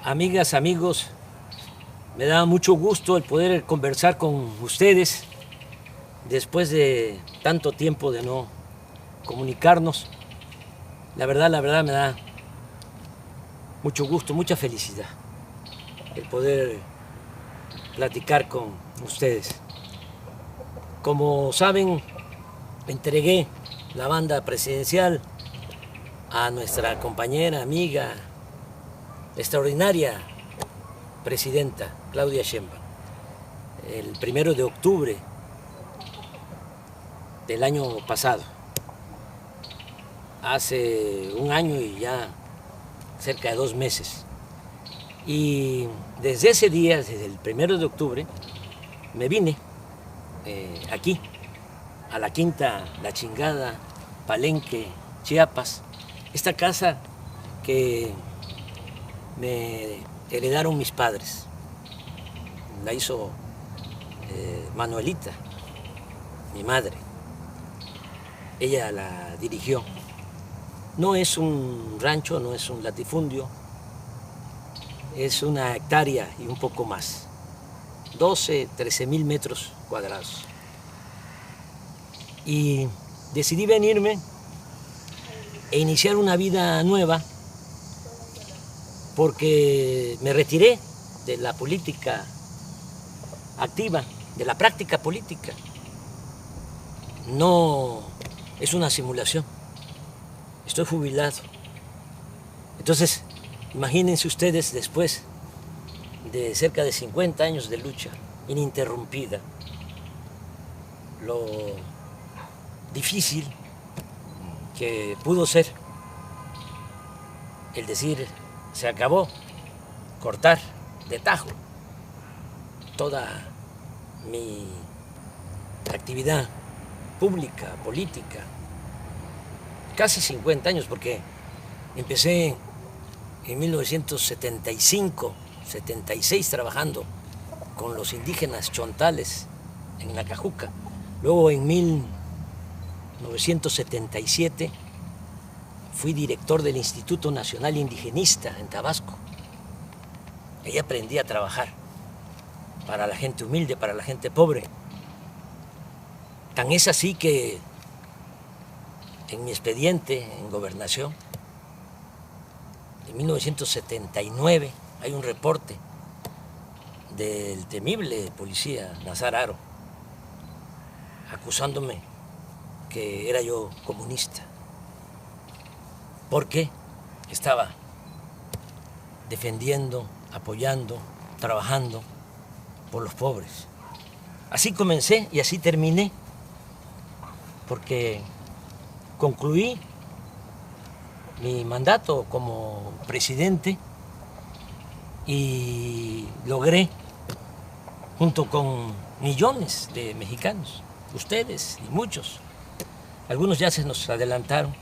Amigas, amigos, me da mucho gusto el poder conversar con ustedes después de tanto tiempo de no comunicarnos. La verdad me da mucho gusto, mucha felicidad el poder platicar con ustedes. Como saben, entregué la banda presidencial a nuestra compañera, amiga, extraordinaria presidenta Claudia Sheinbaum el 1 de octubre del año pasado. Hace un año y ya cerca de 2 meses. Y desde ese día, desde el 1 de octubre, me vine aquí, a la Quinta La Chingada, Palenque, Chiapas, esta casa que me heredaron mis padres. La hizo Manuelita, mi madre. Ella la dirigió. No es un rancho, no es un latifundio, es una hectárea y un poco más. 12, 13,000 metros cuadrados. Y decidí venirme e iniciar una vida nueva porque me retiré de la política activa, de la práctica política. No es una simulación. Estoy jubilado. Entonces, imagínense ustedes después de cerca de 50 años de lucha ininterrumpida, lo difícil que pudo ser el decir se acabó, cortar de tajo toda mi actividad pública, política, casi 50 años, porque empecé en 1975, 76 trabajando con los indígenas chontales en Nacajuca. Luego en 1977 fui director del Instituto Nacional Indigenista en Tabasco. Ahí aprendí a trabajar para la gente humilde, para la gente pobre. Tan es así que en mi expediente en Gobernación, en 1979, hay un reporte del temible policía Nazar Haro acusándome que era yo comunista, porque estaba defendiendo, apoyando, trabajando por los pobres. Así comencé y así terminé, porque concluí mi mandato como presidente y logré, junto con millones de mexicanos, ustedes y muchos, algunos ya se nos adelantaron,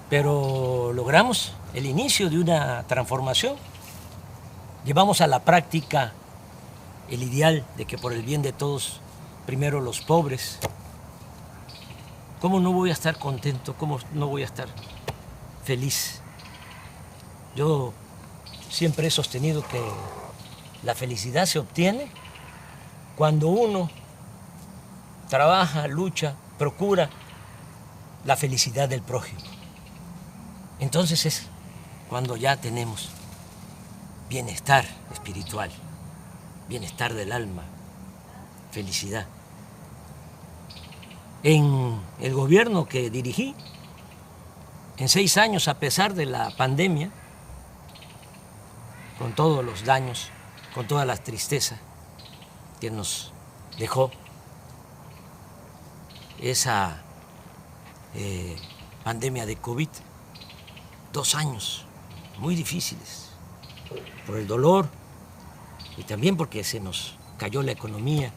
pero logramos el inicio de una transformación. Llevamos a la práctica el ideal de que por el bien de todos, primero los pobres. ¿Cómo no voy a estar contento? ¿Cómo no voy a estar feliz? Yo siempre he sostenido que la felicidad se obtiene cuando uno trabaja, lucha, procura la felicidad del prójimo. Entonces es cuando ya tenemos bienestar espiritual, bienestar del alma, felicidad. En el gobierno que dirigí, en 6 años, a pesar de la pandemia, con todos los daños, con toda la tristeza que nos dejó esa pandemia de COVID, 2 años muy difíciles, por el dolor y también porque se nos cayó la economía.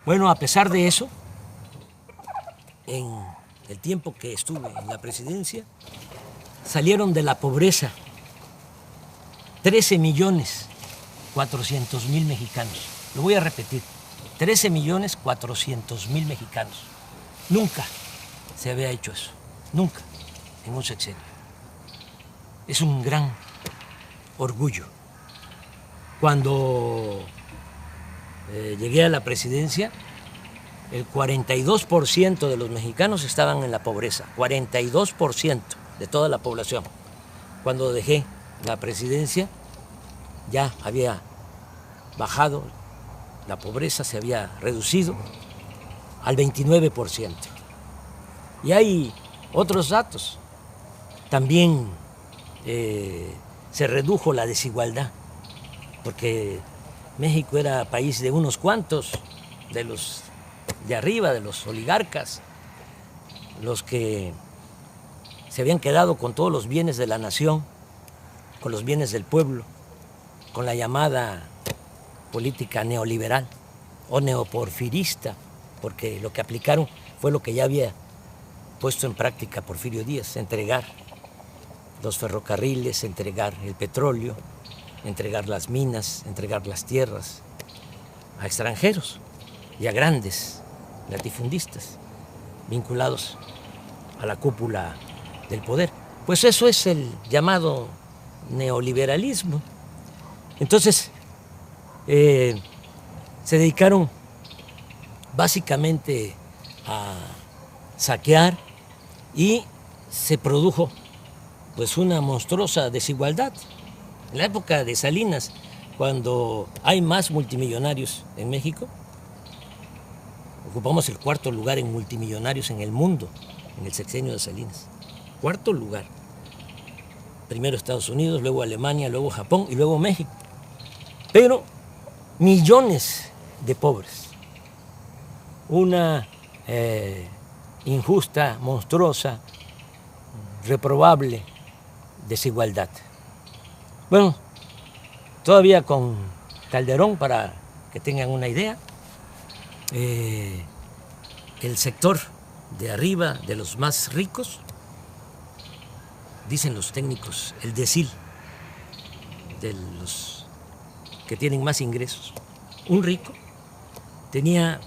Bueno, a pesar de eso, en el tiempo que estuve en la presidencia, salieron de la pobreza 13,400,000 mexicanos. Lo voy a repetir, 13,400,000 mexicanos. Nunca se había hecho eso, nunca, en un sexenio. Es un gran orgullo. Cuando llegué a la presidencia, el 42% de los mexicanos estaban en la pobreza, 42% de toda la población. Cuando dejé la presidencia, ya había bajado la pobreza, se había reducido al 29%. Y hay otros datos. También se redujo la desigualdad, porque México era país de unos cuantos, de los de arriba, de los oligarcas, los que se habían quedado con todos los bienes de la nación, con los bienes del pueblo, con la llamada política neoliberal o neoporfirista, porque lo que aplicaron fue lo que ya había puesto en práctica Porfirio Díaz: entregar los ferrocarriles, entregar el petróleo, entregar las minas, entregar las tierras a extranjeros y a grandes latifundistas vinculados a la cúpula del poder. Pues eso es el llamado neoliberalismo. Entonces, se dedicaron básicamente a saquear y se produjo pues una monstruosa desigualdad. En la época de Salinas, cuando hay más multimillonarios en México, ocupamos el 4.º lugar en multimillonarios en el mundo, en el sexenio de Salinas. 4.º lugar. Primero Estados Unidos, luego Alemania, luego Japón y luego México. Pero millones de pobres. Una injusta, monstruosa, reprobable desigualdad. Bueno, todavía con Calderón, para que tengan una idea, el sector de arriba, de los más ricos, dicen los técnicos, el decil de los que tienen más ingresos. Un rico tenía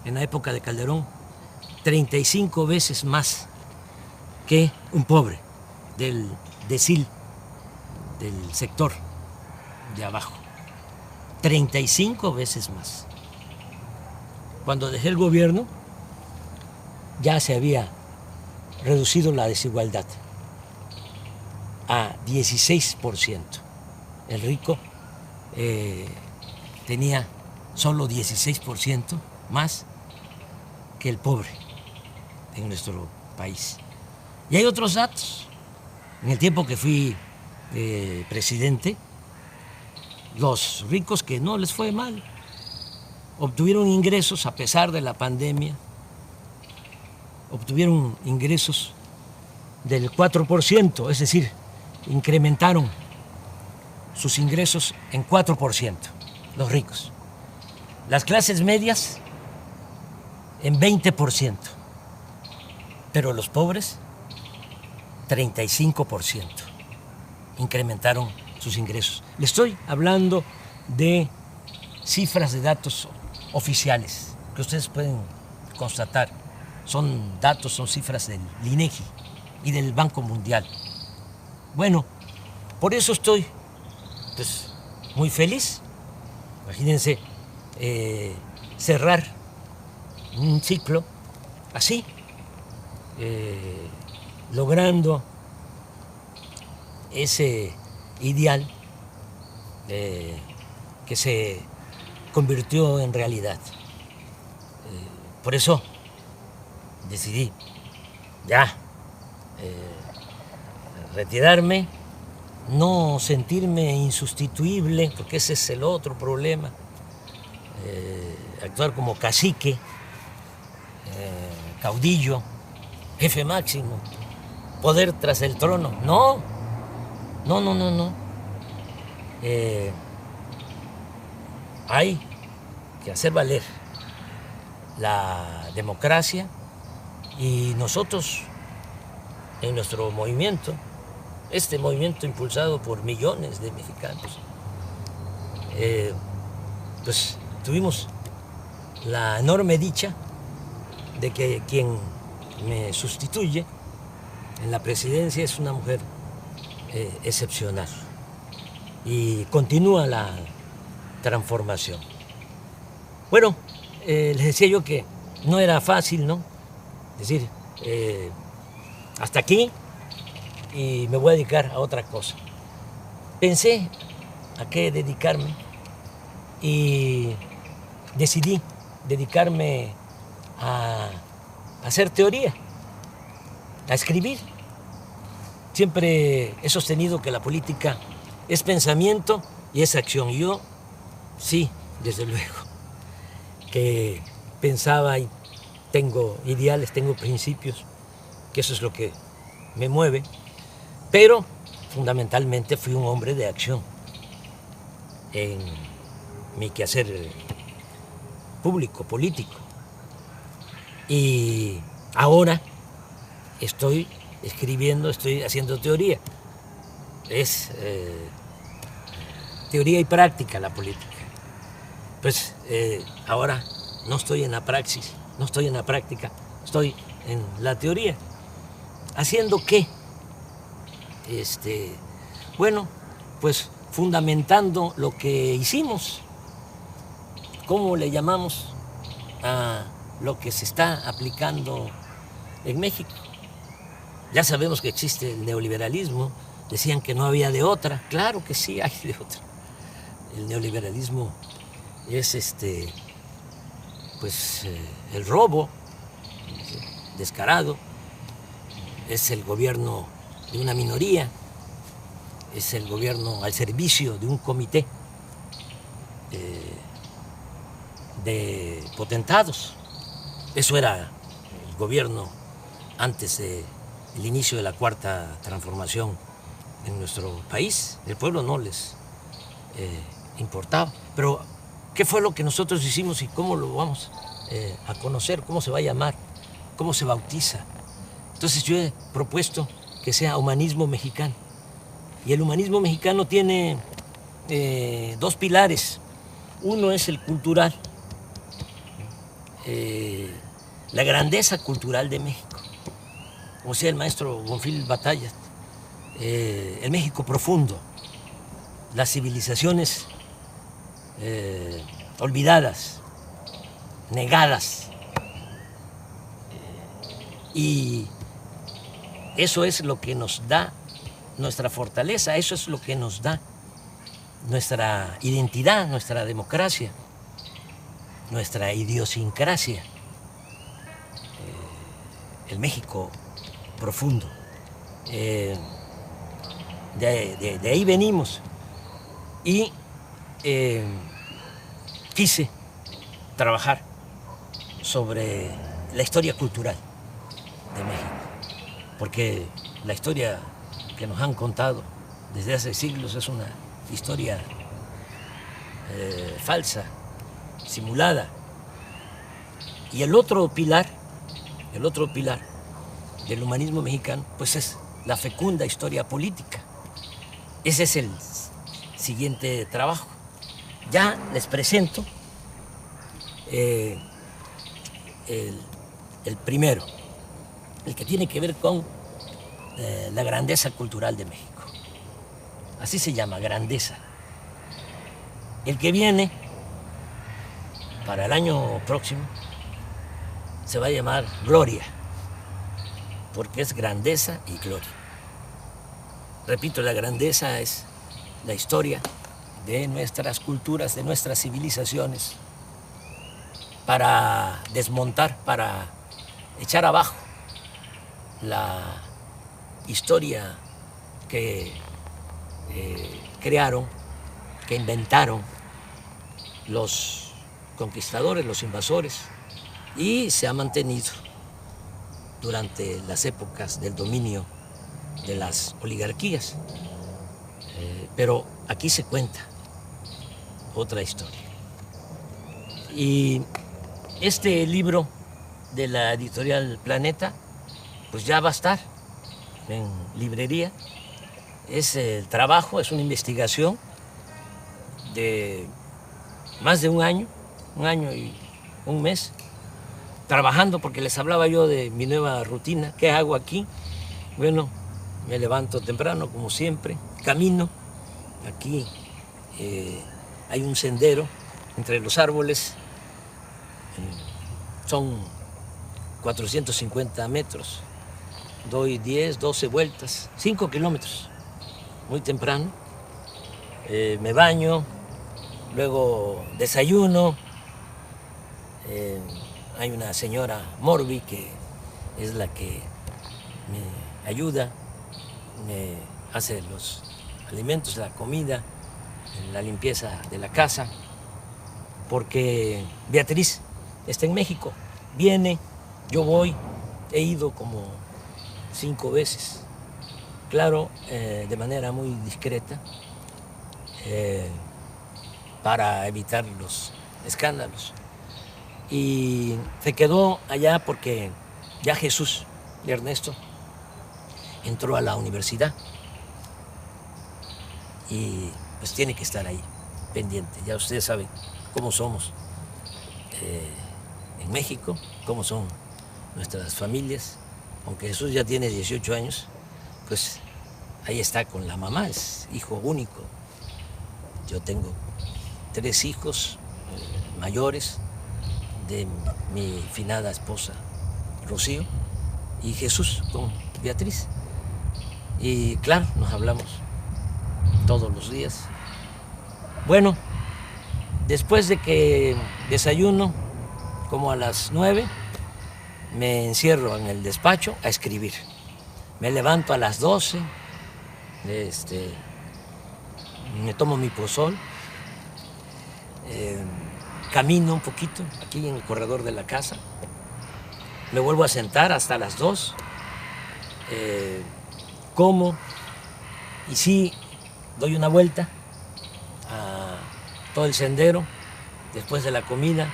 en la época de Calderón 35 veces más que un pobre del decil, del sector de abajo. 35 veces más. Cuando dejé el gobierno, ya se había reducido la desigualdad a 16%. El rico tenía solo 16% más que el pobre en nuestro país. Y hay otros datos. En el tiempo que fui presidente, los ricos que no les fue mal obtuvieron ingresos a pesar de la pandemia, obtuvieron ingresos del 4%, es decir, incrementaron sus ingresos en 4%, los ricos. Las clases medias en 20%, pero los pobres 35% incrementaron sus ingresos. Le estoy hablando de cifras de datos oficiales que ustedes pueden constatar. Son datos, son cifras del INEGI y del Banco Mundial. Bueno, por eso estoy pues, muy feliz. Imagínense cerrar un ciclo así, logrando ese ideal que se convirtió en realidad. Por eso decidí ya retirarme, no sentirme insustituible, porque ese es el otro problema, actuar como cacique, caudillo, jefe máximo, poder tras el trono. No. Hay que hacer valer la democracia y nosotros en nuestro movimiento, este movimiento impulsado por millones de mexicanos, pues tuvimos la enorme dicha de que quien me sustituye en la presidencia es una mujer excepcional, y continúa la transformación. Bueno, les decía yo que no era fácil, ¿no? Es decir, hasta aquí y me voy a dedicar a otra cosa. Pensé a qué dedicarme y decidí dedicarme a hacer teoría, a escribir. Siempre he sostenido que la política es pensamiento y es acción. Y yo, sí, desde luego, que pensaba y tengo ideales, tengo principios, que eso es lo que me mueve, pero fundamentalmente fui un hombre de acción en mi quehacer público, político. Y ahora estoy escribiendo, estoy haciendo teoría. Es teoría y práctica la política. Pues ahora no estoy en la praxis, no estoy en la práctica, estoy en la teoría. ¿Haciendo qué? Bueno, pues fundamentando lo que hicimos. ¿Cómo le llamamos a lo que se está aplicando en México? Ya sabemos que existe el neoliberalismo, decían que no había de otra, claro que sí hay de otra. El neoliberalismo es el robo descarado, es el gobierno de una minoría, es el gobierno al servicio de un comité de potentados. Eso era el gobierno antes del inicio de la cuarta transformación en nuestro país. El pueblo no les importaba. Pero, ¿qué fue lo que nosotros hicimos y cómo lo vamos a conocer? ¿Cómo se va a llamar? ¿Cómo se bautiza? Entonces yo he propuesto que sea humanismo mexicano. Y el humanismo mexicano tiene dos pilares. Uno es el cultural, la grandeza cultural de México. Como decía el maestro Bonfil Batallas, el México profundo, las civilizaciones olvidadas, negadas. Y eso es lo que nos da nuestra fortaleza, eso es lo que nos da nuestra identidad, nuestra democracia, nuestra idiosincrasia, el México profundo. De ahí venimos y quise trabajar sobre la historia cultural de México, porque la historia que nos han contado desde hace siglos es una historia falsa, simulada. Y el otro pilar del humanismo mexicano, pues es la fecunda historia política. Ese es el siguiente trabajo. Ya les presento el primero, el que tiene que ver con la grandeza cultural de México. Así se llama, grandeza. El que viene para el año próximo se va a llamar gloria, porque es grandeza y gloria. Repito, la grandeza es la historia de nuestras culturas, de nuestras civilizaciones, para desmontar, para echar abajo la historia que crearon, que inventaron los conquistadores, los invasores, y se ha mantenido durante las épocas del dominio de las oligarquías. Pero aquí se cuenta otra historia. Y este libro de la editorial Planeta, pues ya va a estar en librería. Es el trabajo, es una investigación de más de un año y un mes, trabajando, porque les hablaba yo de mi nueva rutina. ¿Qué hago aquí? Bueno, me levanto temprano, como siempre, camino aquí hay un sendero entre los árboles, son 450 metros, doy 10, 12 vueltas, 5 kilómetros, muy temprano, me baño, luego desayuno, hay una señora Morbi que es la que me ayuda, me hace los alimentos, la comida, la limpieza de la casa, porque Beatriz está en México, viene, yo voy, he ido como 5 veces, claro, de manera muy discreta, para evitar los escándalos. Y se quedó allá porque ya Jesús y Ernesto entró a la universidad y pues tiene que estar ahí, pendiente. Ya ustedes saben cómo somos en México, cómo son nuestras familias. Aunque Jesús ya tiene 18 años, pues ahí está con la mamá, es hijo único. Yo tengo 3 hijos mayores de mi finada esposa Rocío y Jesús con Beatriz. Y claro, nos hablamos todos los días. Bueno, después de que desayuno, como a las 9, me encierro en el despacho a escribir. Me levanto a las 12, me tomo mi pozol, camino un poquito aquí en el corredor de la casa, me vuelvo a sentar hasta las 2, como y sí doy una vuelta a todo el sendero después de la comida,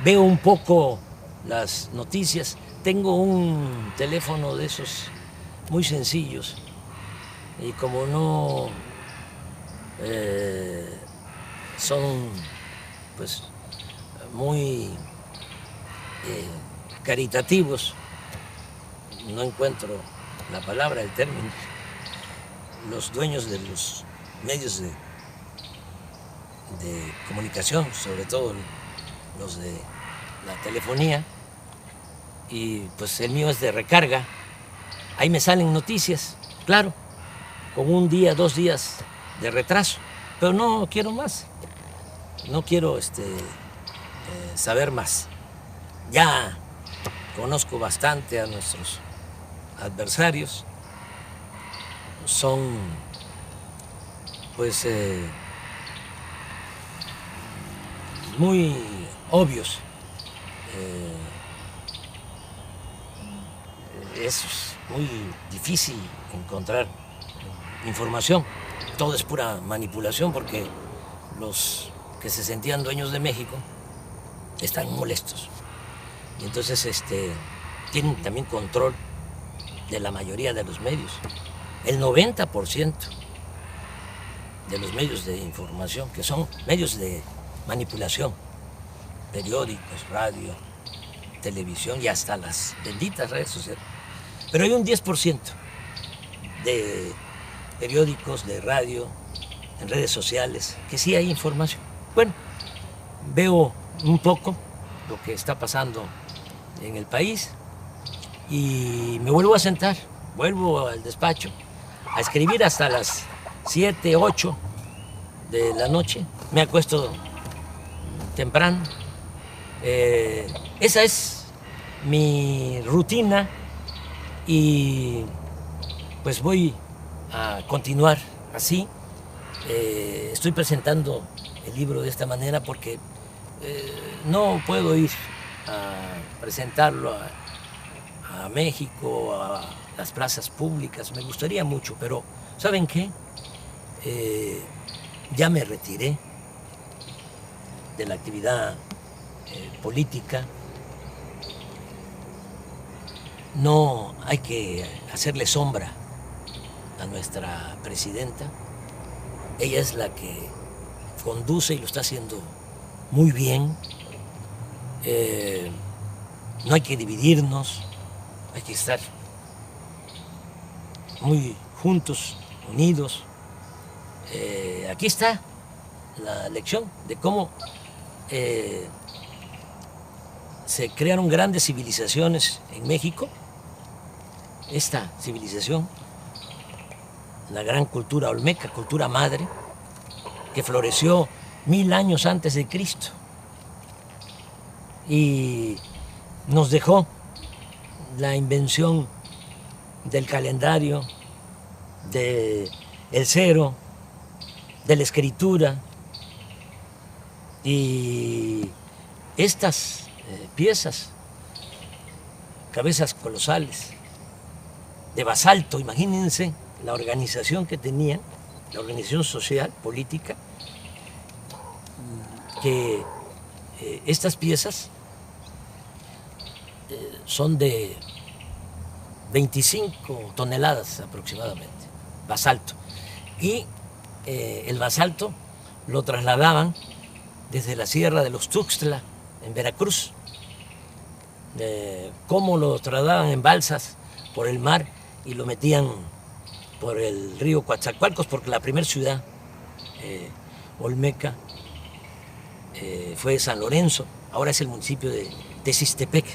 veo un poco las noticias, tengo un teléfono de esos muy sencillos y como no son pues muy caritativos, no encuentro la palabra, el término, los dueños de los medios de comunicación, sobre todo los de la telefonía, y pues el mío es de recarga, ahí me salen noticias, claro, con 1 día, 2 días de retraso, pero no quiero más, no quiero saber más. Ya conozco bastante a nuestros adversarios, son pues muy obvios. Es muy difícil encontrar información, todo es pura manipulación porque los que se sentían dueños de México están molestos y entonces tienen también control de la mayoría de los medios. El 90% de los medios de información, que son medios de manipulación, periódicos, radio, televisión y hasta las benditas redes sociales. Pero hay un 10% de periódicos, de radio, en redes sociales, que sí hay información. Bueno, veo un poco lo que está pasando en el país y me vuelvo a sentar, vuelvo al despacho a escribir hasta las 7, 8 de la noche. Me acuesto temprano. Esa es mi rutina y pues voy a continuar así. Estoy presentando el libro de esta manera porque no puedo ir a presentarlo a México, a las plazas públicas. Me gustaría mucho, pero ¿saben qué? Ya me retiré de la actividad política. No hay que hacerle sombra a nuestra presidenta. Ella es la que conduce y lo está haciendo muy bien. No hay que dividirnos, hay que estar muy juntos, unidos. aquí está la lección de cómo se crearon grandes civilizaciones en México. Esta civilización, la gran cultura olmeca, cultura madre, que floreció 1000 años antes de Cristo y nos dejó la invención del calendario, del cero, de la escritura, y estas piezas, cabezas colosales, de basalto, imagínense la organización que tenían, la organización social, política, que estas piezas son de 25 toneladas aproximadamente, basalto. Y el basalto lo trasladaban desde la Sierra de los Tuxtla, en Veracruz, cómo lo trasladaban en balsas por el mar y lo metían por el río Coatzacoalcos, porque la primera ciudad olmeca fue San Lorenzo, ahora es el municipio de Texistepec,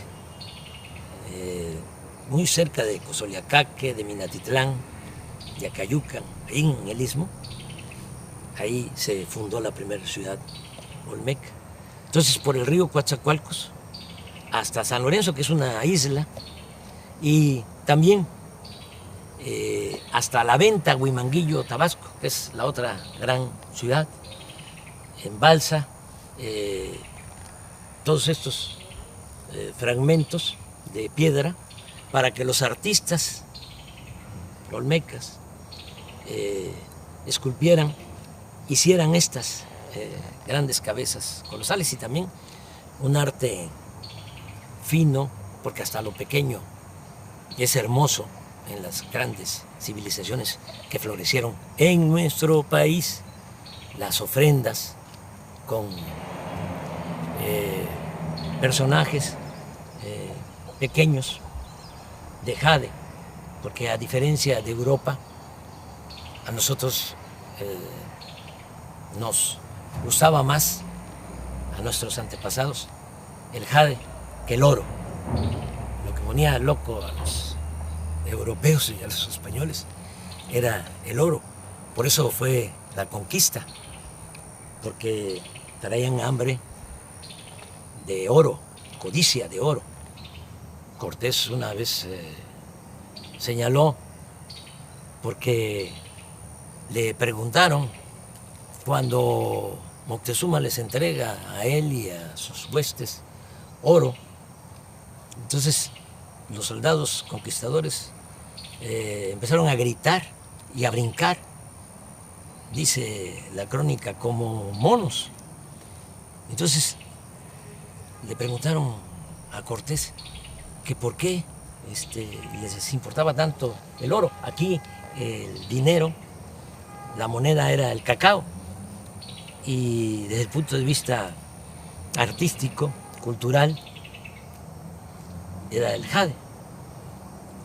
muy cerca de Cozoleacaque, de Minatitlán, de Acayucan, ahí en el Istmo. Ahí se fundó la primera ciudad olmeca. Entonces, por el río Coatzacoalcos hasta San Lorenzo, que es una isla, y también hasta La Venta, Huimanguillo, Tabasco, que es la otra gran ciudad, en balsa, todos estos fragmentos de piedra para que los artistas olmecas esculpieran, hicieran estas grandes cabezas colosales, y también un arte fino, porque hasta lo pequeño es hermoso en las grandes civilizaciones que florecieron en nuestro país, las ofrendas con personajes pequeños de jade, porque a diferencia de Europa, a nosotros nos gustaba más, a nuestros antepasados, el jade que el oro. Lo que ponía loco a los europeos y a los españoles era el oro. Por eso fue la conquista, porque traían hambre de oro, codicia de oro. Cortés una vez señaló, porque le preguntaron cuando Moctezuma les entrega a él y a sus huestes oro. Entonces los soldados conquistadores empezaron a gritar y a brincar, dice la crónica, como monos. Entonces le preguntaron a Cortés que por qué les importaba tanto el oro. Aquí el dinero, la moneda era el cacao, y desde el punto de vista artístico, cultural, era el jade.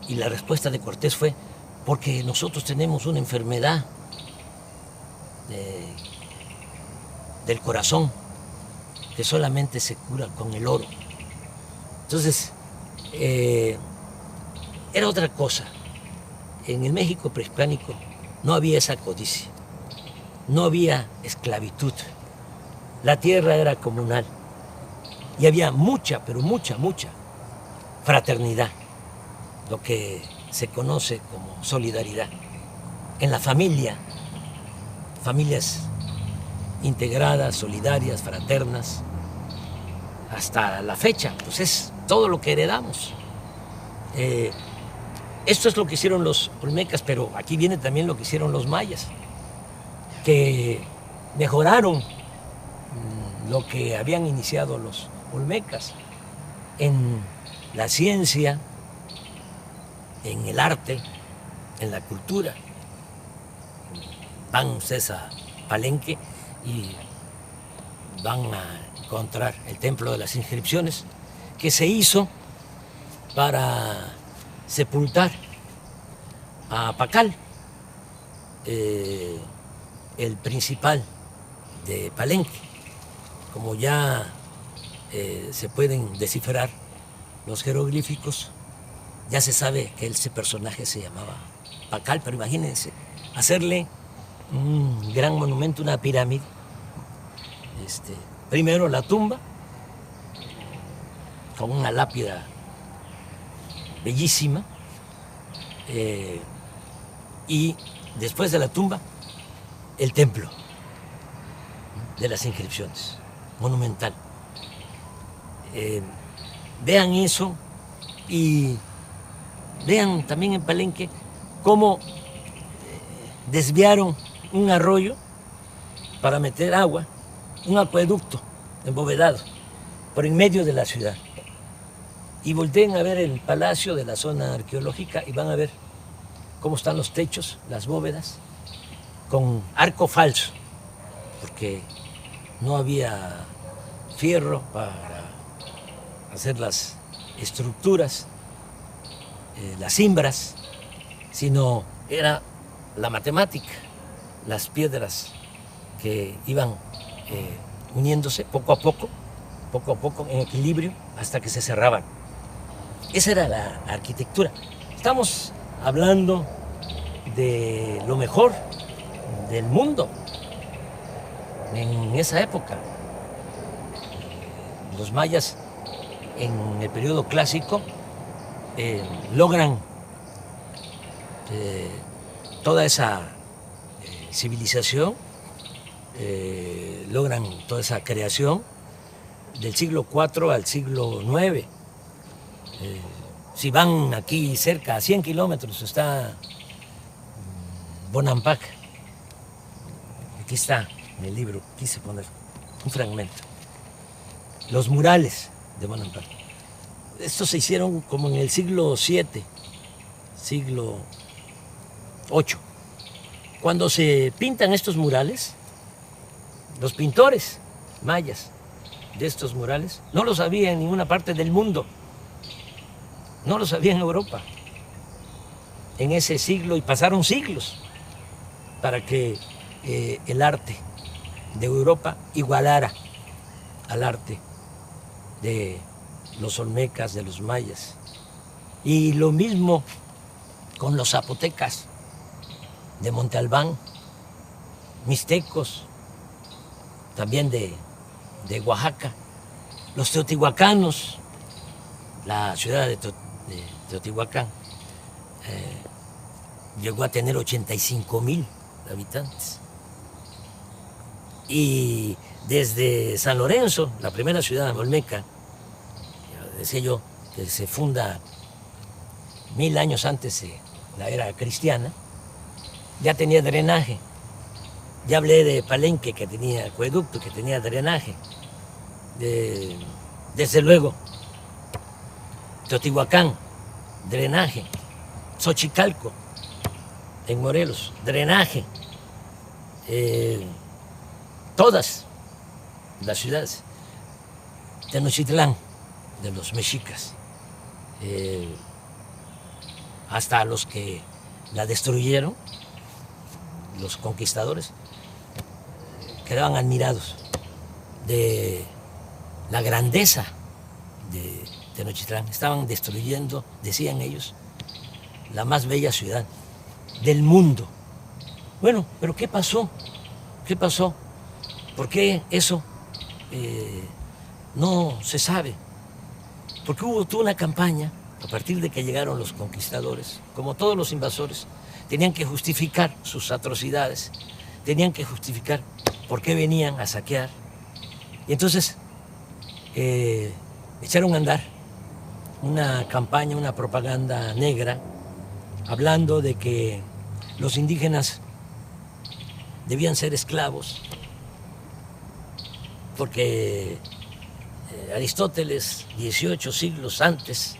Y la respuesta de Cortés fue: porque nosotros tenemos una enfermedad del corazón que solamente se cura con el oro. Entonces, era otra cosa. En el México prehispánico no había esa codicia, no había esclavitud, la tierra era comunal y había mucha, pero mucha fraternidad, lo que se conoce como solidaridad. En la familia, familias integradas, solidarias, fraternas, hasta la fecha, pues es todo lo que heredamos. Esto es lo que hicieron los olmecas, pero aquí viene también lo que hicieron los mayas, que mejoraron lo que habían iniciado los olmecas en la ciencia, en el arte, en la cultura. Van ustedes a Palenque y van a encontrar el Templo de las Inscripciones, que se hizo para sepultar a Pacal, el principal de Palenque. Como ya se pueden descifrar los jeroglíficos, ya se sabe que ese personaje se llamaba Pacal, pero imagínense, hacerle un gran monumento, una pirámide. Primero la tumba, con una lápida bellísima, y después de la tumba, el templo de las inscripciones, monumental. Vean eso y vean también en Palenque cómo desviaron un arroyo para meter agua, un acueducto embovedado por en medio de la ciudad. Y volteen a ver el palacio de la zona arqueológica y van a ver cómo están los techos, las bóvedas, con arco falso, porque no había fierro para hacer las estructuras, las cimbras, sino era la matemática, las piedras que iban uniéndose poco a poco, en equilibrio, hasta que se cerraban. Esa era la arquitectura. Estamos hablando de lo mejor del mundo en esa época. Los mayas en el periodo clásico logran toda esa civilización, logran toda esa creación del siglo IV al siglo IX. Si van aquí cerca, a 100 kilómetros, está Bonampak. Aquí está en el libro, quise poner un fragmento. Los murales de Bonampak. Estos se hicieron como en el siglo VII, siglo VIII. Cuando se pintan estos murales, los pintores mayas de estos murales no los había en ninguna parte del mundo. No lo sabía en Europa en ese siglo, y pasaron siglos para que el arte de Europa igualara al arte de los olmecas, de los mayas. Y lo mismo con los zapotecas de Monte Albán, mixtecos, también de Oaxaca, los teotihuacanos, la ciudad de Teotihuacán llegó a tener 85,000 habitantes. Y desde San Lorenzo, la primera ciudad olmeca, decía yo, que se funda 1000 años antes de la era cristiana, ya tenía drenaje. Ya hablé de Palenque, que tenía acueducto, que tenía drenaje. Desde luego, Teotihuacán, drenaje. Xochicalco, en Morelos, drenaje. Todas las ciudades. Tenochtitlán, de los mexicas, hasta los que la destruyeron, los conquistadores, quedaban admirados de la grandeza de Tenochtitlán. Estaban destruyendo, decían ellos, la más bella ciudad del mundo. Bueno, pero ¿qué pasó? ¿Qué pasó? ¿Por qué eso no se sabe? Porque hubo toda una campaña, a partir de que llegaron los conquistadores, como todos los invasores, tenían que justificar sus atrocidades, tenían que justificar por qué venían a saquear. Y entonces echaron a andar una campaña, una propaganda negra, hablando de que los indígenas debían ser esclavos, porque Aristóteles, 18 siglos antes,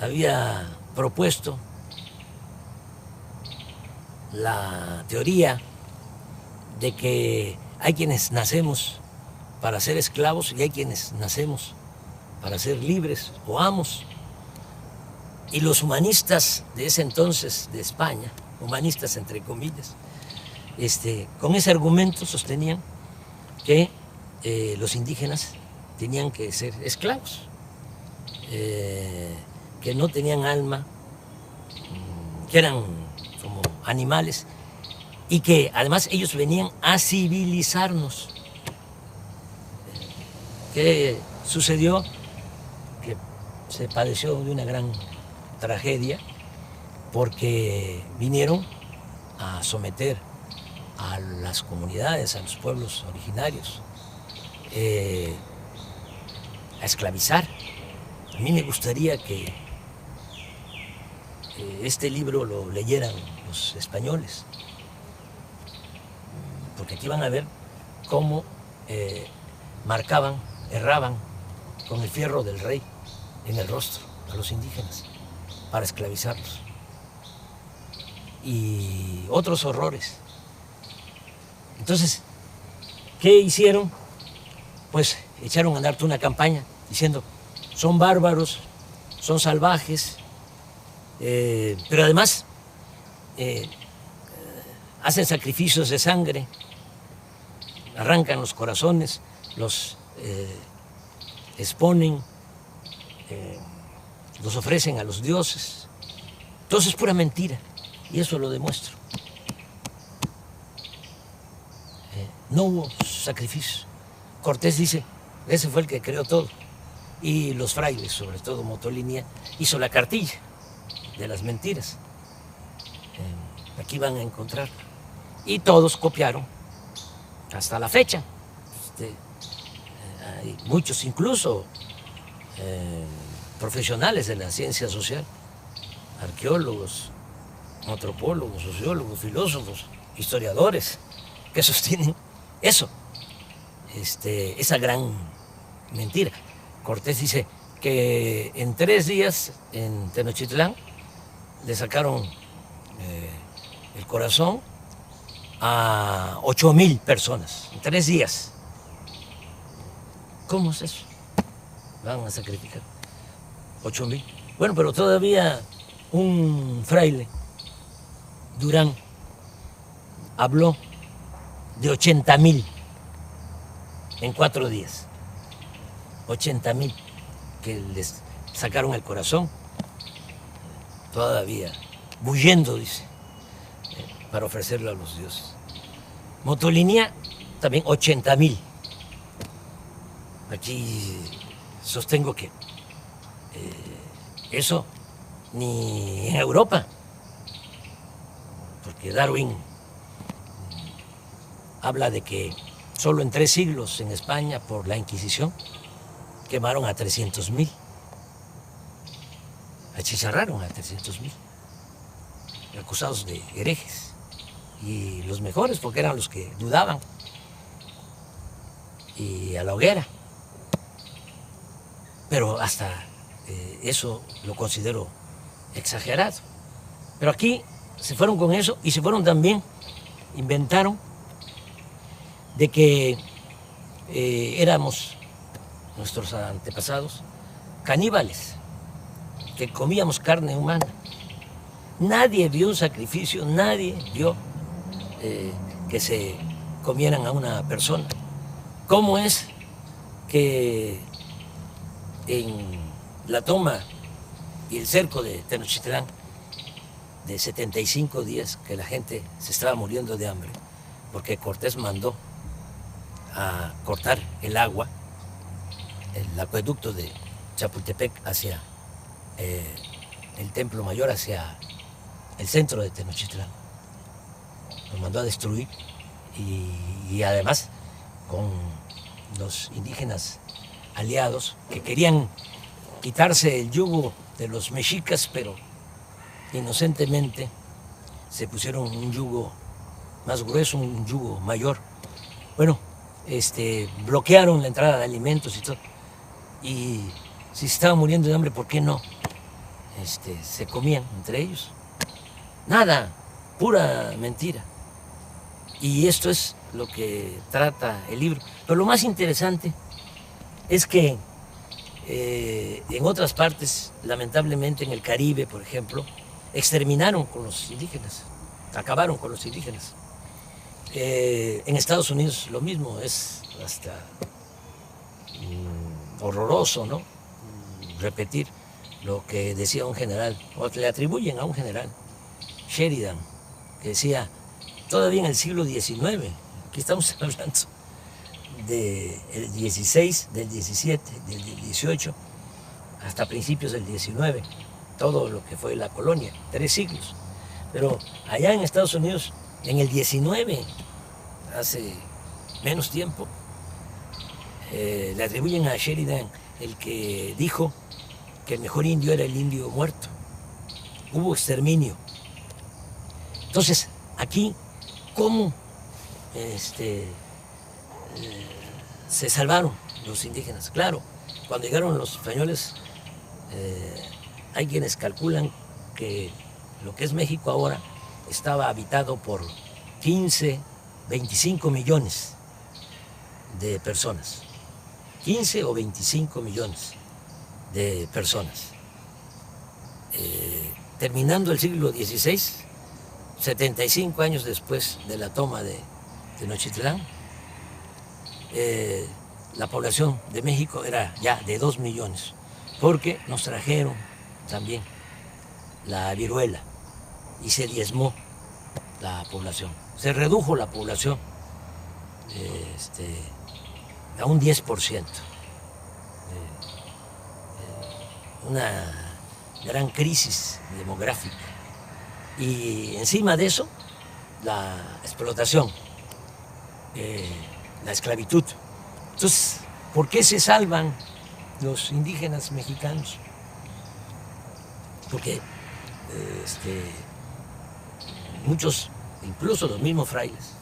había propuesto la teoría de que hay quienes nacemos para ser esclavos y hay quienes nacemos para ser libres o amos. Y los humanistas de ese entonces de España, humanistas entre comillas, con ese argumento sostenían que los indígenas tenían que ser esclavos, que no tenían alma, que eran como animales y que además ellos venían a civilizarnos. ¿Qué sucedió? Que se padeció de una gran tragedia porque vinieron a someter a las comunidades, a los pueblos originarios, a esclavizar. A mí me gustaría que este libro lo leyeran los españoles, porque aquí van a ver cómo marcaban, erraban con el fierro del rey en el rostro a los indígenas para esclavizarlos. Y otros horrores. Entonces, ¿qué hicieron? Pues echaron a andar toda una campaña diciendo, son bárbaros, son salvajes, pero además hacen sacrificios de sangre, arrancan los corazones, los exponen, los ofrecen a los dioses. Entonces es pura mentira, y eso lo demuestro. No hubo sacrificio. Cortés dice, ese fue el que creó todo. Y los frailes, sobre todo Motolinia, hizo la cartilla de las mentiras. Aquí van a encontrar. Y todos copiaron hasta la fecha. Hay muchos, incluso profesionales de la ciencia social, arqueólogos, antropólogos, sociólogos, filósofos, historiadores, que sostienen eso, esa gran mentira. Cortés dice que en 3 días en Tenochtitlán le sacaron el corazón a 8,000 personas, en 3 días. ¿Cómo es eso? Van a sacrificar 8,000. Bueno, pero todavía un fraile, Durán, habló de 80,000 en 4 días. 80,000 que les sacaron el corazón, todavía bullendo, dice, para ofrecerlo a los dioses. Motolinia, también 80,000. Aquí sostengo que eso ni en Europa, porque Darwin habla de que solo en 3 siglos en España, por la Inquisición, quemaron a 300,000. Achicharraron a 300,000, acusados de herejes. Y los mejores, porque eran los que dudaban. Y a la hoguera. Pero hasta eso lo considero exagerado. Pero aquí se fueron con eso y se fueron también, inventaron de que éramos, nuestros antepasados, caníbales, que comíamos carne humana. Nadie vio un sacrificio, nadie vio que se comieran a una persona. ¿Cómo es que en la toma y el cerco de Tenochtitlán, de 75 días que la gente se estaba muriendo de hambre, porque Cortés mandó a cortar el agua, el acueducto de Chapultepec hacia el Templo Mayor, hacia el centro de Tenochtitlán? Lo mandó a destruir y además con los indígenas aliados que querían quitarse el yugo de los mexicas, pero inocentemente se pusieron un yugo más grueso, un yugo mayor. Bueno, bloquearon la entrada de alimentos y todo. Y si se estaban muriendo de hambre, ¿por qué no se comían entre ellos? Nada, pura mentira. Y esto es lo que trata el libro. Pero lo más interesante es que en otras partes, lamentablemente en el Caribe, por ejemplo, exterminaron con los indígenas, acabaron con los indígenas. En Estados Unidos lo mismo, es hasta horroroso, ¿no? Repetir lo que decía un general, o le atribuyen a un general, Sheridan, que decía, todavía en el siglo XIX, aquí estamos hablando del XVI, del XVII, del XVIII, hasta principios del XIX, todo lo que fue la colonia, 3 siglos. Pero allá en Estados Unidos, en el XIX, hace menos tiempo, le atribuyen a Sheridan el que dijo que el mejor indio era el indio muerto. Hubo exterminio. Entonces, aquí, ¿cómo se salvaron los indígenas? Claro, cuando llegaron los españoles, hay quienes calculan que lo que es México ahora estaba habitado por 15, 25 millones de personas. 15 o 25 millones de personas. Terminando el siglo XVI, 75 años después de la toma de Tenochtitlán, la población de México era ya de 2 millones, porque nos trajeron también la viruela y se diezmó la población. Se redujo la población a un 10%. Una gran crisis demográfica. Y encima de eso, la explotación, la esclavitud. Entonces, ¿por qué se salvan los indígenas mexicanos? Porque muchos, incluso los mismos frailes,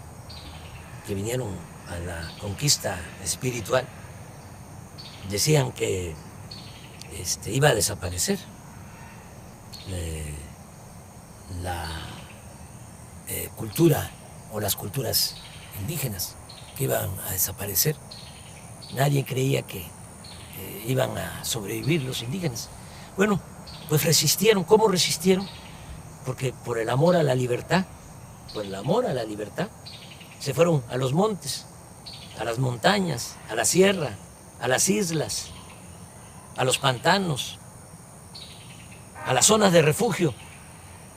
que vinieron a la conquista espiritual, decían que iba a desaparecer la cultura o las culturas indígenas, que iban a desaparecer. Nadie creía que iban a sobrevivir los indígenas. Bueno, pues resistieron. ¿Cómo resistieron? Porque por el amor a la libertad, por el amor a la libertad, se fueron a los montes, a las montañas, a la sierra, a las islas, a los pantanos, a las zonas de refugio,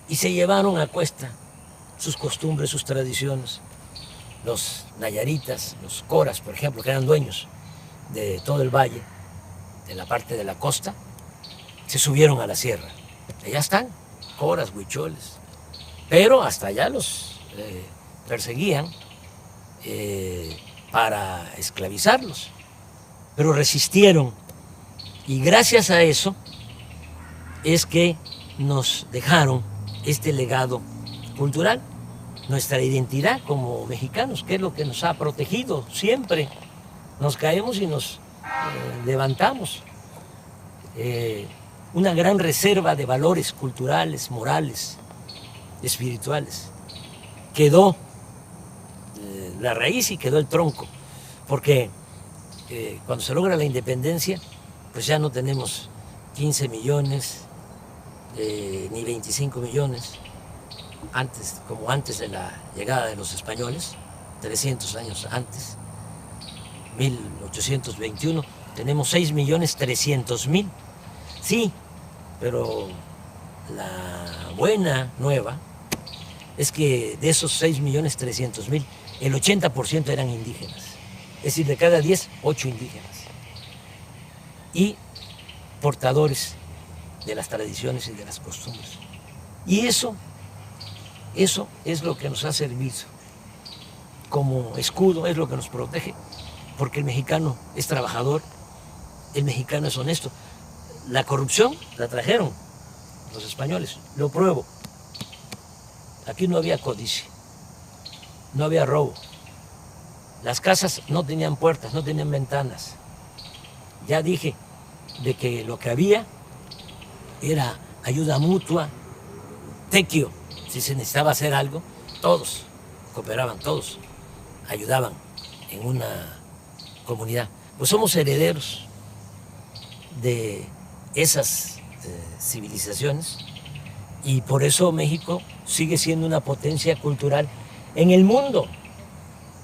y se llevaron a cuesta sus costumbres, sus tradiciones. Los nayaritas, los coras, por ejemplo, que eran dueños de todo el valle, de la parte de la costa, se subieron a la sierra. Allá están, coras, huicholes, pero hasta allá los perseguían para esclavizarlos, pero resistieron, y gracias a eso es que nos dejaron este legado cultural, nuestra identidad como mexicanos, que es lo que nos ha protegido siempre. Nos caemos y nos levantamos. Una gran reserva de valores culturales, morales, espirituales. Quedó la raíz y quedó el tronco, porque cuando se logra la independencia, pues ya no tenemos 15 millones, ni 25 millones, como antes de la llegada de los españoles, 300 años antes, 1821, tenemos 6.300.000. Sí, pero la buena nueva es que de esos 6.300.000, el 80% eran indígenas. Es decir, de cada 10, 8 indígenas. Y portadores de las tradiciones y de las costumbres. Y eso es lo que nos ha servido como escudo, es lo que nos protege, porque el mexicano es trabajador, el mexicano es honesto. La corrupción la trajeron los españoles, lo pruebo. Aquí no había codicia, no había robo. Las casas no tenían puertas, no tenían ventanas. Ya dije de que lo que había era ayuda mutua, tequio. Si se necesitaba hacer algo, todos cooperaban, todos ayudaban en una comunidad. Pues somos herederos de esas civilizaciones, y por eso México sigue siendo una potencia cultural en el mundo.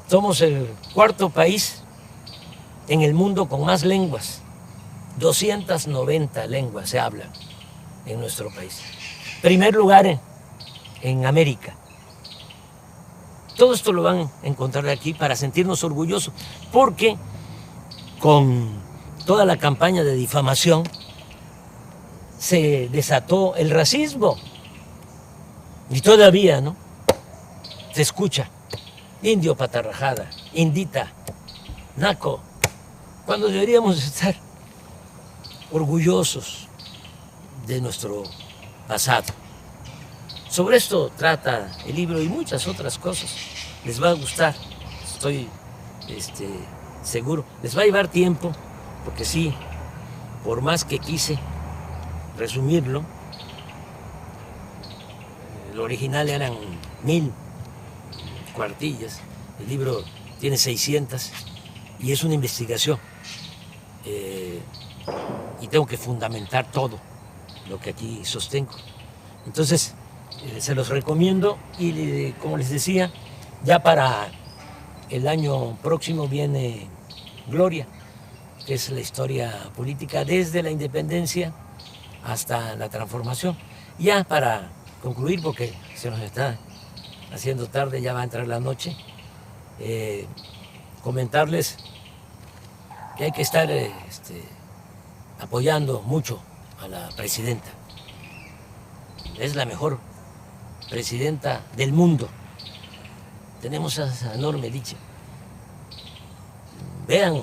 Somos el cuarto país en el mundo con más lenguas. 290 lenguas se hablan en nuestro país. Primer lugar en América. Todo esto lo van a encontrar aquí para sentirnos orgullosos, porque con toda la campaña de difamación se desató el racismo. Y todavía, ¿no?, se escucha indio patarrajada, indita, naco, cuando deberíamos estar orgullosos de nuestro pasado. Sobre esto trata el libro y muchas otras cosas. Les va a gustar, estoy seguro. Les va a llevar tiempo, porque sí, por más que quise resumirlo, el original eran 1000 cuartillas, el libro tiene 600 y es una investigación. Y tengo que fundamentar todo lo que aquí sostengo. Entonces, se los recomiendo y, como les decía, ya para el año próximo viene Gloria, que es la historia política desde la independencia hasta la transformación. Ya para concluir, porque se nos está haciendo tarde, ya va a entrar la noche, comentarles que hay que estar apoyando mucho a la presidenta. Es la mejor presidenta del mundo. Tenemos esa enorme dicha. Vean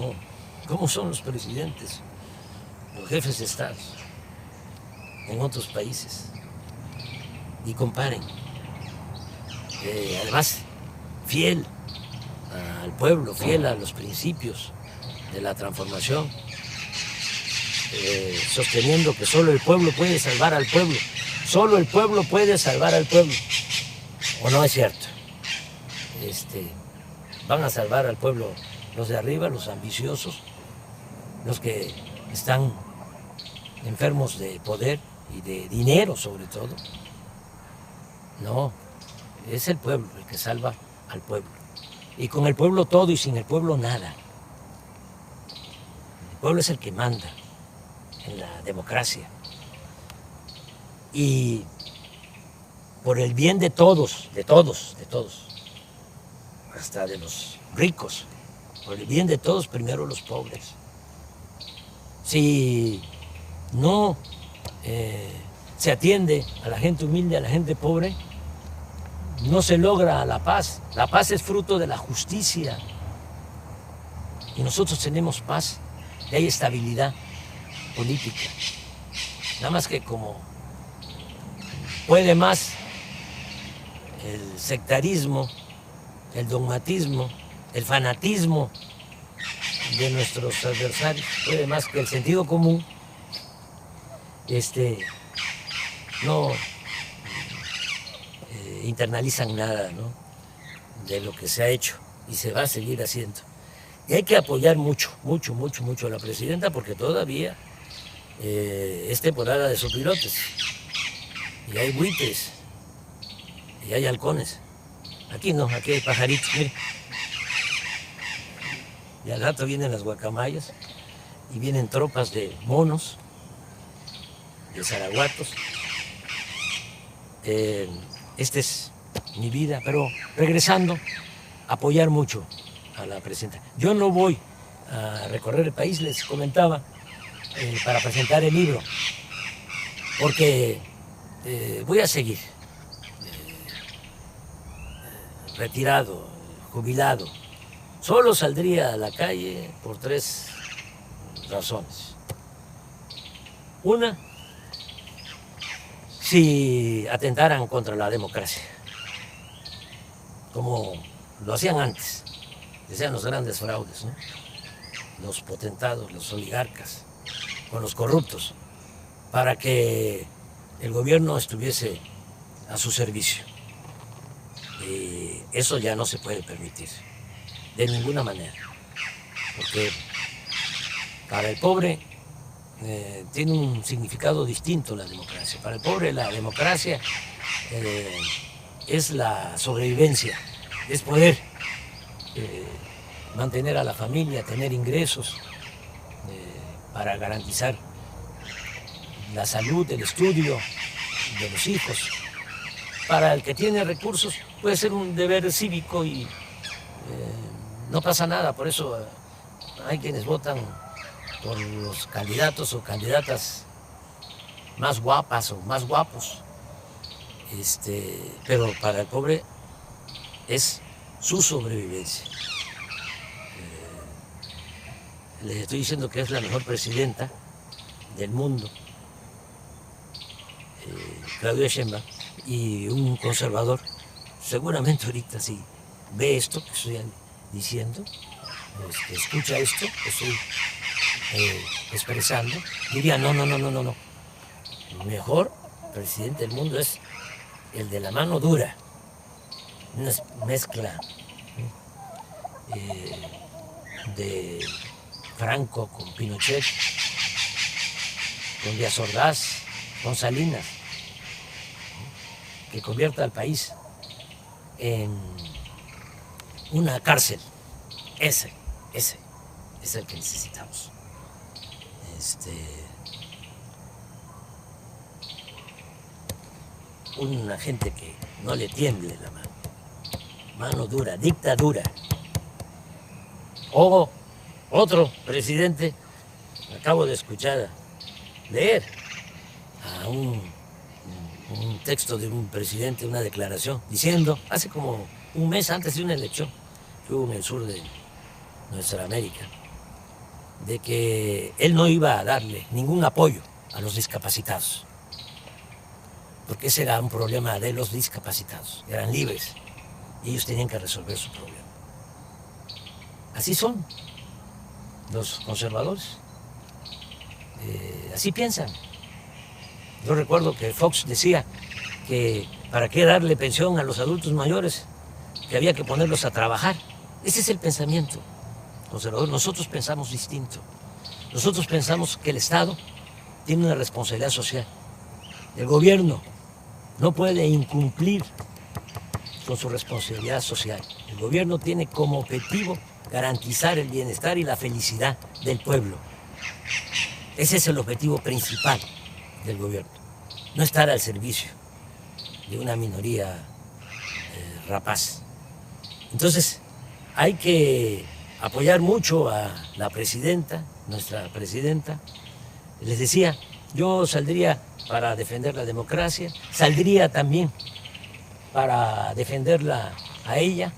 cómo son los presidentes, los jefes de Estado en otros países y comparen. Además, fiel al pueblo, fiel a los principios de la transformación, sosteniendo que solo el pueblo puede salvar al pueblo. Solo el pueblo puede salvar al pueblo. ¿O no es cierto? Van a salvar al pueblo los de arriba, los ambiciosos, los que están enfermos de poder y de dinero sobre todo. No, es el pueblo el que salva al pueblo. Y con el pueblo todo y sin el pueblo nada. El pueblo es el que manda en la democracia. Y por el bien de todos, hasta de los ricos, por el bien de todos, primero los pobres. Si no se atiende a la gente humilde, a la gente pobre, no se logra la paz. La paz es fruto de la justicia. Y nosotros tenemos paz y hay estabilidad política. Nada más que como puede más el sectarismo, el dogmatismo, el fanatismo de nuestros adversarios, puede más que el sentido común, no internalizan nada, ¿no?, de lo que se ha hecho y se va a seguir haciendo. Y hay que apoyar mucho a la presidenta, porque todavía es temporada de sopilotes, y hay buitres, y hay halcones. Aquí no, aquí hay pajaritos, mire. Y al rato vienen las guacamayas, y vienen tropas de monos, de zaraguatos. Esta es mi vida, pero regresando, apoyar mucho a la presidenta. Yo no voy a recorrer el país, les comentaba, para presentar el libro, porque voy a seguir retirado, jubilado. Solo saldría a la calle por 3 razones. Una, si atentaran contra la democracia, como lo hacían antes, decían los grandes fraudes, ¿no?, los potentados, los oligarcas, con los corruptos, para que el gobierno estuviese a su servicio. Y eso ya no se puede permitir, de ninguna manera, porque para el pobre tiene un significado distinto la democracia. Para el pobre la democracia es la sobrevivencia, es poder mantener a la familia, tener ingresos para garantizar la salud, el estudio de los hijos. Para el que tiene recursos puede ser un deber cívico y no pasa nada. Por eso hay quienes votan por los candidatos o candidatas más guapas o más guapos. Pero para el pobre es su sobrevivencia. Les estoy diciendo que es la mejor presidenta del mundo, Claudia Sheinbaum, y un conservador, seguramente ahorita sí ve esto que estoy diciendo, escucha esto que estoy expresando, diría no, el mejor presidente del mundo es el de la mano dura, una mezcla de Franco con Pinochet, con Díaz Ordaz, con Salinas, que convierta al país en una cárcel. Ese es el que necesitamos. Una gente que no le tiemble la mano dura, dictadura. O otro presidente, acabo de escuchar, leer a un texto de un presidente, una declaración, diciendo, hace como un mes antes de una elección que hubo en el sur de nuestra América, de que él no iba a darle ningún apoyo a los discapacitados, porque ese era un problema de los discapacitados, eran libres y ellos tenían que resolver su problema. Así son los conservadores, así piensan. Yo recuerdo que Fox decía que para qué darle pensión a los adultos mayores, que había que ponerlos a trabajar. Ese es el pensamiento conservador. Nosotros pensamos distinto. Nosotros pensamos que el Estado tiene una responsabilidad social. El gobierno no puede incumplir con su responsabilidad social. El gobierno tiene como objetivo garantizar el bienestar y la felicidad del pueblo. Ese es el objetivo principal del gobierno, no estar al servicio de una minoría rapaz. Entonces hay que apoyar mucho a la presidenta, nuestra presidenta. Les decía, yo saldría para defender la democracia, saldría también para defenderla a ella.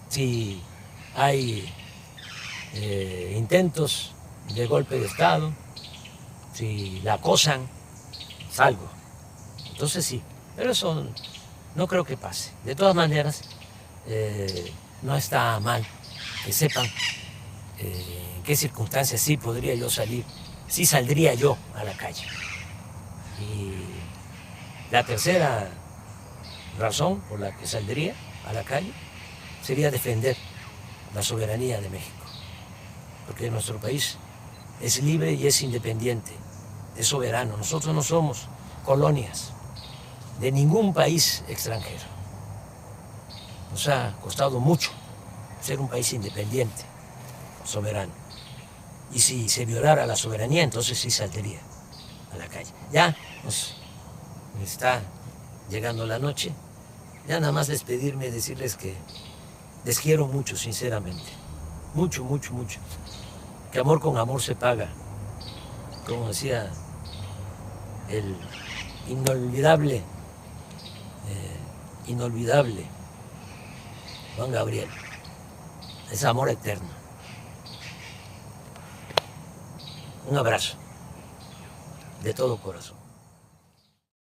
Si hay intentos de golpe de Estado, si la acosan, salgo. Entonces sí, pero eso no creo que pase. De todas maneras, no está mal que sepan en qué circunstancias sí podría yo salir, sí saldría yo a la calle. Y la tercera razón por la que saldría a la calle sería defender la soberanía de México, porque nuestro país es libre y es independiente, es soberano. Nosotros no somos colonias de ningún país extranjero. Nos ha costado mucho ser un país independiente, soberano. Y si se violara la soberanía, entonces sí saldría a la calle. Ya nos está llegando la noche. Ya nada más despedirme, decirles que les quiero mucho, sinceramente. Mucho, mucho, mucho. Que amor con amor se paga. Como decía el inolvidable Juan Gabriel. Es amor eterno. Un abrazo de todo corazón.